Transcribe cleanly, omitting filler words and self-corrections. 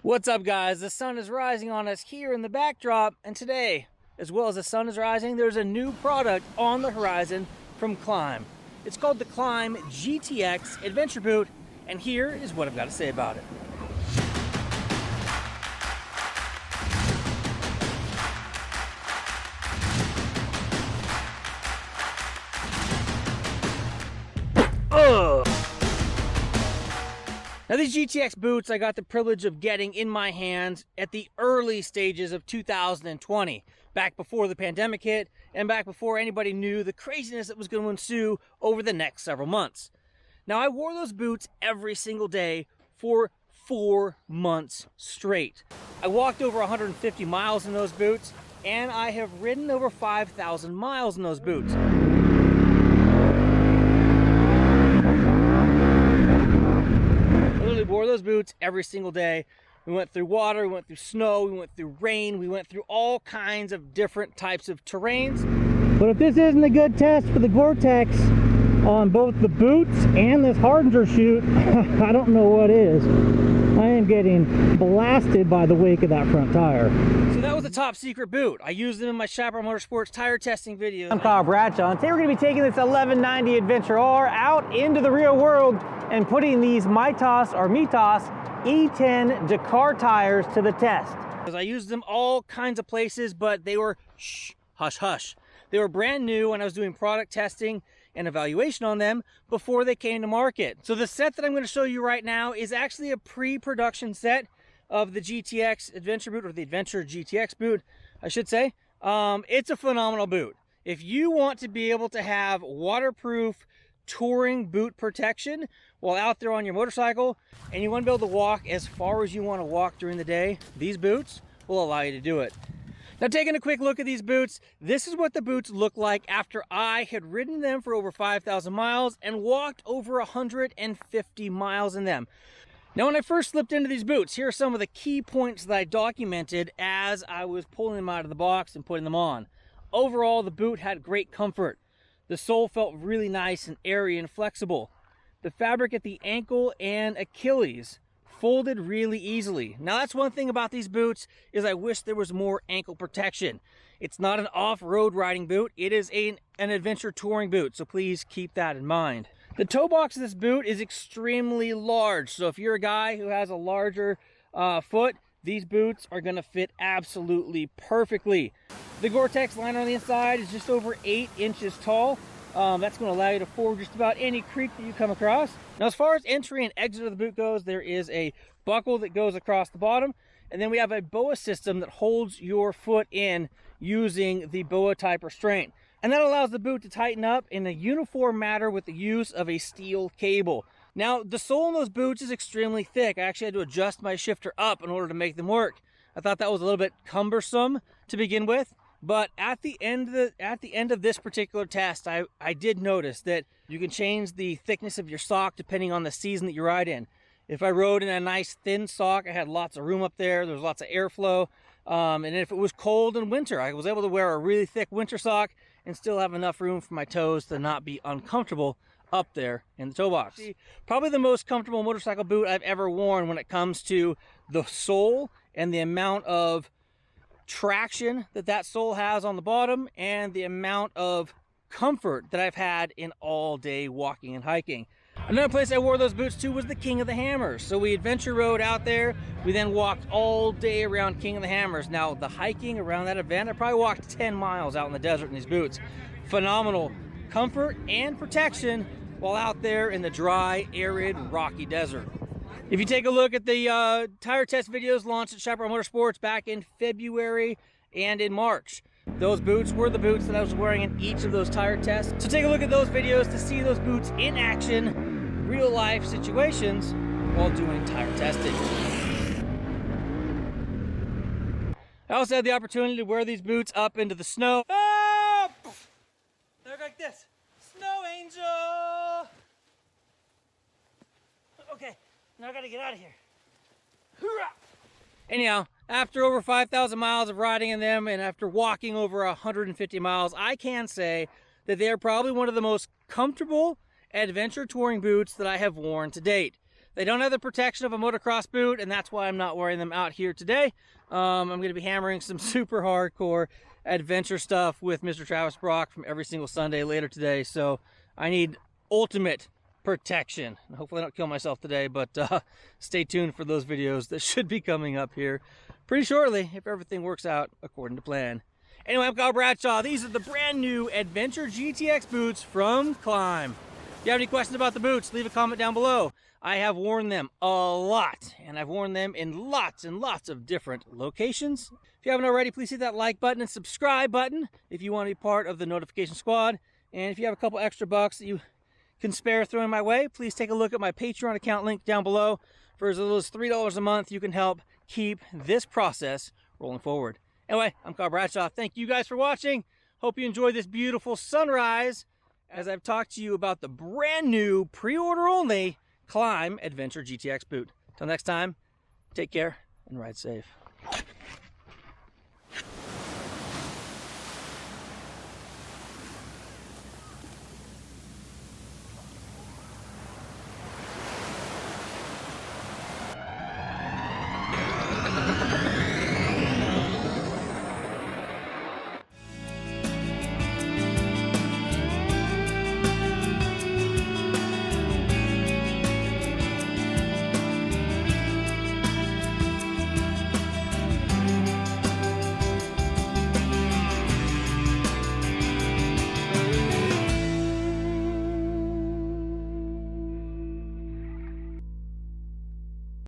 What's up, guys? The sun is rising on us here in the backdrop, and today, as well as the sun is rising, there's a new product on the horizon from KLIM. It's called the KLIM GTX Adventure Boot, and here is what I've got to say about it. Now, these GTX boots I got the privilege of getting in my hands at the early stages of 2020, back before the pandemic hit and back before anybody knew the craziness that was going to ensue over the next several months. Now, I wore those boots every single day for 4 months straight. I walked over 150 miles in those boots, and I have ridden over 5,000 miles in those boots. Wore those boots every single day. We went through water, we went through snow, we went through rain, we went through all kinds of different types of terrains. But if this isn't a good test for the Gore-Tex on both the boots and this Hardinger chute, I don't know what is. I am getting blasted by the wake of that front tire. So that was a top secret boot. I used them in my Chaparral Motorsports tire testing videos. I'm Bradshaw, and today we're going to be taking this 1190 Adventure R out into the real world and putting these Mitas or Mitas E10 Dakar tires to the test. Because I used them all kinds of places, but they were hush hush. They were brand new when I was doing product testing and evaluation on them before they came to market. So the set that I'm going to show you right now is actually a pre-production set of the GTX Adventure boot, or the Adventure GTX boot, I should say. It's a phenomenal boot. If you want to be able to have waterproof touring boot protection while out there on your motorcycle, and you want to be able to walk as far as you want to walk during the day, these boots will allow you to do it. Now, taking a quick look at these boots, this is what the boots look like after I had ridden them for over 5,000 miles and walked over 150 miles in them. Now, when I first slipped into these boots, here are some of the key points that I documented as I was pulling them out of the box and putting them on. Overall, the boot had great comfort. The sole felt really nice and airy and flexible. The fabric at the ankle and Achilles folded really easily. Now, that's one thing about these boots, is I wish there was more ankle protection. It's not an off-road riding boot. It is an adventure touring boot, so please keep that in mind. The toe box of this boot is extremely large, so if you're a guy who has a larger foot, these boots are going to fit absolutely perfectly. The Gore-Tex liner on the inside is just over 8 inches tall. That's going to allow you to ford just about any creek that you come across. Now, as far as entry and exit of the boot goes, there is a buckle that goes across the bottom, and then we have a BOA system that holds your foot in using the BOA type restraint. And that allows the boot to tighten up in a uniform manner with the use of a steel cable. Now, the sole in those boots is extremely thick. I actually had to adjust my shifter up in order to make them work. I thought that was a little bit cumbersome to begin with. But at the end of this particular test, I did notice that you can change the thickness of your sock depending on the season that you ride in. If I rode in a nice thin sock, I had lots of room up there. There was lots of airflow. And if it was cold in winter, I was able to wear a really thick winter sock and still have enough room for my toes to not be uncomfortable up there in the toe box. Probably the most comfortable motorcycle boot I've ever worn when it comes to the sole and the amount of traction that sole has on the bottom and the amount of comfort that I've had in all day walking and hiking. Another place I wore those boots to was the King of the Hammers. So we adventure rode out there. We then walked all day around King of the Hammers. Now, the hiking around that event, I probably walked 10 miles out in the desert in these boots. Phenomenal comfort and protection while out there in the dry, arid, rocky desert. If you take a look at the tire test videos launched at Chaparral Motorsports back in February and in March, those boots were the boots that I was wearing in each of those tire tests. So take a look at those videos to see those boots in action, real life situations, while doing tire testing. I also had the opportunity to wear these boots up into the snow. Ah! They look like this. Snow angel! Okay. Now I gotta get out of here. Hoorah! Anyhow, after over 5,000 miles of riding in them and after walking over 150 miles, I can say that they are probably one of the most comfortable adventure touring boots that I have worn to date. They don't have the protection of a motocross boot, and that's why I'm not wearing them out here today. I'm going to be hammering some super hardcore adventure stuff with Mr. Travis Brock from Every Single Sunday later today, so I need ultimate protection. Hopefully I don't kill myself today, but stay tuned for those videos that should be coming up here pretty shortly if everything works out according to plan. Anyway, I'm Kyle Bradshaw. These are the brand new Adventure GTX boots from KLIM. If you have any questions about the boots, leave a comment down below. I have worn them a lot, and I've worn them in lots and lots of different locations. If you haven't already, please hit that like button and subscribe button if you want to be part of the notification squad. And if you have a couple extra bucks that you can spare throwing my way, please take a look at my Patreon account link down below. For as little as $3 a month, you can help keep this process rolling forward. Anyway, I'm Kyle Bradshaw. Thank you guys for watching. Hope you enjoyed this beautiful sunrise as I've talked to you about the brand new pre-order only KLIM Adventure GTX boot. Till next time, take care and ride safe.